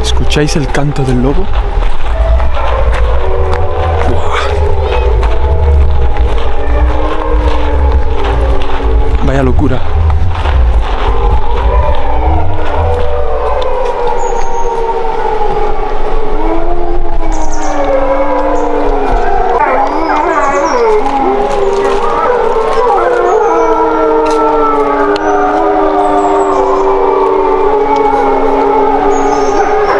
¿Escucháis el canto del lobo? ¡Buah! Vaya locura.